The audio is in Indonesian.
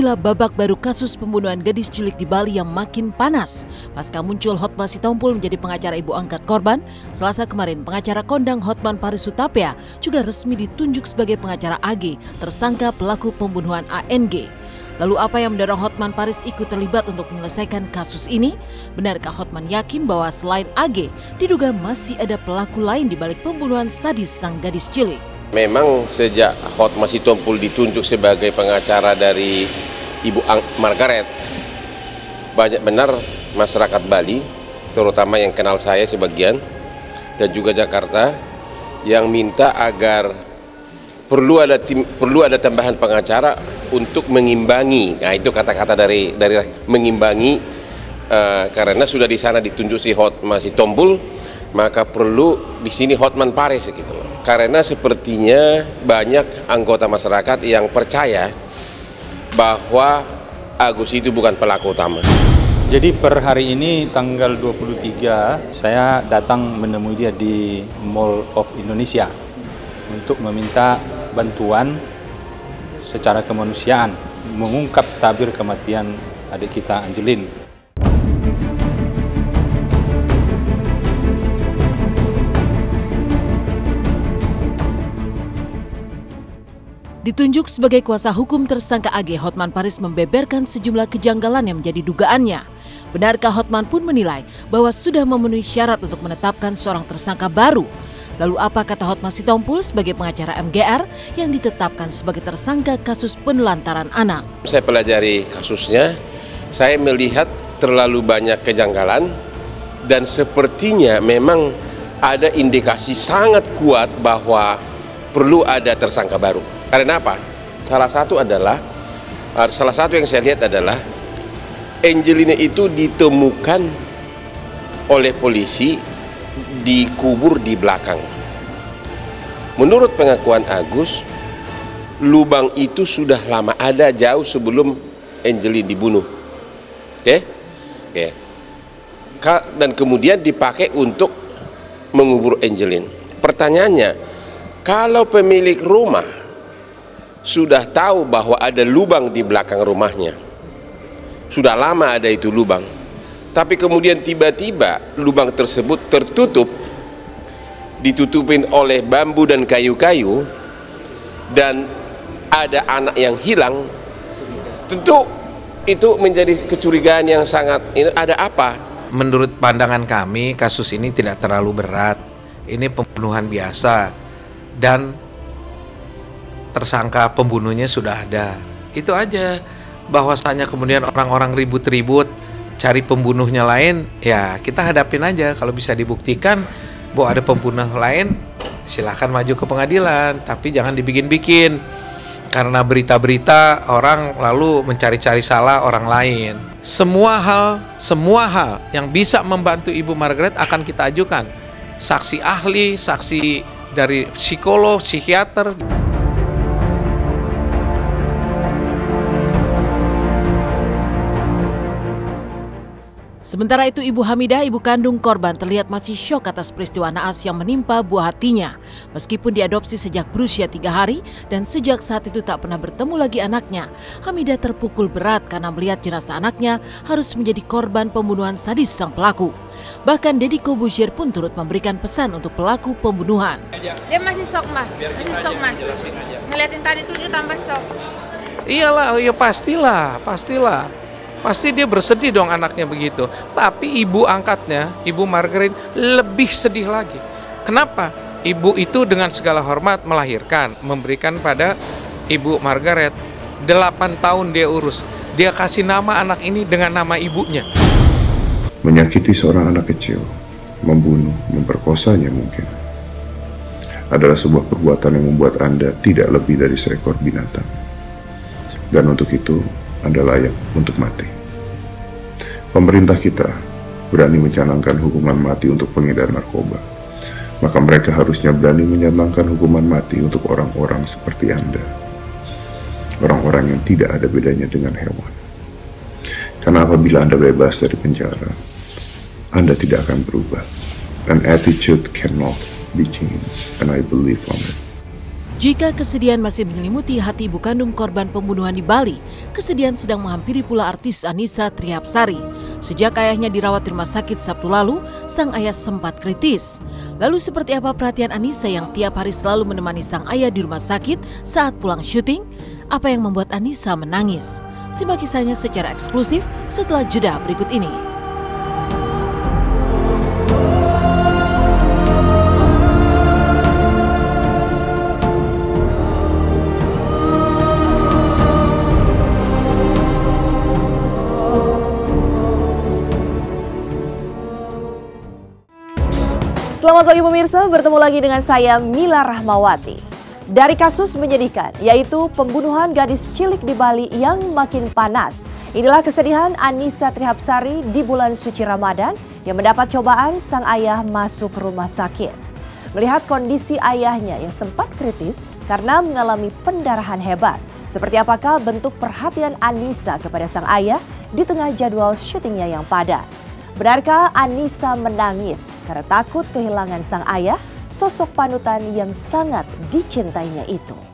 Inilah babak baru kasus pembunuhan gadis cilik di Bali yang makin panas. Pasca muncul Hotma Sitompul menjadi pengacara ibu angkat korban, Selasa kemarin pengacara kondang Hotman Paris Hutapea juga resmi ditunjuk sebagai pengacara AG, tersangka pelaku pembunuhan ANG. Lalu apa yang mendorong Hotman Paris ikut terlibat untuk menyelesaikan kasus ini? Benarkah Hotman yakin bahwa selain AG, diduga masih ada pelaku lain di balik pembunuhan sadis sang gadis cilik? Memang sejak Hotma Sitompul ditunjuk sebagai pengacara dari Ibu Margaret, banyak benar masyarakat Bali, terutama yang kenal saya sebagian, dan juga Jakarta, yang minta agar perlu ada tambahan pengacara untuk mengimbangi. Nah, itu kata-kata dari mengimbangi, karena sudah di sana ditunjuk si Hotma Sitompul, maka perlu di sini Hotman Paris gitu loh. Karena sepertinya banyak anggota masyarakat yang percaya bahwa Agus itu bukan pelaku utama. Jadi per hari ini tanggal 23 saya datang menemui dia di Mall of Indonesia untuk meminta bantuan secara kemanusiaan mengungkap tabir kematian adik kita Angelin. Ditunjuk sebagai kuasa hukum tersangka AG, Hotman Paris membeberkan sejumlah kejanggalan yang menjadi dugaannya. Benarkah Hotman pun menilai bahwa sudah memenuhi syarat untuk menetapkan seorang tersangka baru? Lalu apa kata Hotma Sitompul sebagai pengacara MGR yang ditetapkan sebagai tersangka kasus penelantaran anak? Saya pelajari kasusnya, saya melihat terlalu banyak kejanggalan dan sepertinya memang ada indikasi sangat kuat bahwa perlu ada tersangka baru. Karena apa? Salah satu yang saya lihat adalah Angelina itu ditemukan oleh polisi dikubur di belakang. Menurut pengakuan Agus, lubang itu sudah lama ada, jauh sebelum Angelina dibunuh. Oke? Dan kemudian dipakai untuk mengubur Angelina. Pertanyaannya, kalau pemilik rumah sudah tahu bahwa ada lubang di belakang rumahnya, sudah lama ada itu lubang, tapi kemudian tiba-tiba lubang tersebut tertutup, ditutupin oleh bambu dan kayu-kayu, dan ada anak yang hilang, tentu itu menjadi kecurigaan yang sangat, ini ada apa? Menurut pandangan kami, kasus ini tidak terlalu berat. Ini pembunuhan biasa dan tersangka pembunuhnya sudah ada. Itu aja. Bahwasanya kemudian orang-orang ribut-ribut cari pembunuhnya lain, ya kita hadapin aja. Kalau bisa dibuktikan bahwa ada pembunuh lain, silakan maju ke pengadilan, tapi jangan dibikin-bikin. Karena berita-berita orang lalu mencari-cari salah orang lain. Semua hal yang bisa membantu Ibu Margaret akan kita ajukan. Saksi ahli, saksi dari psikolog, psikiater. Sementara itu Ibu Hamidah, ibu kandung korban, terlihat masih syok atas peristiwa naas yang menimpa buah hatinya. Meskipun diadopsi sejak berusia 3 hari dan sejak saat itu tak pernah bertemu lagi anaknya, Hamidah terpukul berat karena melihat jenazah anaknya harus menjadi korban pembunuhan sadis sang pelaku. Bahkan Deddy Corbuzier pun turut memberikan pesan untuk pelaku pembunuhan. Dia masih shock mas, ngeliatin tadi tuh dia tambah shock. Iyalah, ya pastilah. Pasti dia bersedih dong anaknya begitu. Tapi ibu angkatnya, Ibu Margaret, lebih sedih lagi. Kenapa? Ibu itu dengan segala hormat melahirkan, memberikan pada Ibu Margaret. 8 tahun dia urus. Dia kasih nama anak ini dengan nama ibunya. Menyakiti seorang anak kecil, membunuh, memperkosanya mungkin, adalah sebuah perbuatan yang membuat Anda tidak lebih dari seekor binatang. Dan untuk itu, Anda layak untuk mati. Pemerintah kita berani mencanangkan hukuman mati untuk pengedar narkoba. Maka mereka harusnya berani mencanangkan hukuman mati untuk orang-orang seperti Anda. Orang-orang yang tidak ada bedanya dengan hewan. Karena apabila Anda bebas dari penjara, Anda tidak akan berubah. An attitude cannot be changed, and I believe on it. Jika kesedihan masih menyelimuti hati ibu kandung korban pembunuhan di Bali, kesedihan sedang menghampiri pula artis Annisa Trihapsari. Sejak ayahnya dirawat di rumah sakit Sabtu lalu, sang ayah sempat kritis. Lalu seperti apa perhatian Annisa yang tiap hari selalu menemani sang ayah di rumah sakit saat pulang syuting? Apa yang membuat Annisa menangis? Simak kisahnya secara eksklusif setelah jeda berikut ini. Selamat pagi pemirsa, bertemu lagi dengan saya Mila Rahmawati. Dari kasus menyedihkan, yaitu pembunuhan gadis cilik di Bali yang makin panas. Inilah kesedihan Annisa Trihapsari di bulan suci Ramadan yang mendapat cobaan sang ayah masuk rumah sakit. Melihat kondisi ayahnya yang sempat kritis karena mengalami pendarahan hebat. Seperti apakah bentuk perhatian Annisa kepada sang ayah di tengah jadwal syutingnya yang padat? Benarkah Annisa menangis karena takut kehilangan sang ayah, sosok panutan yang sangat dicintainya itu?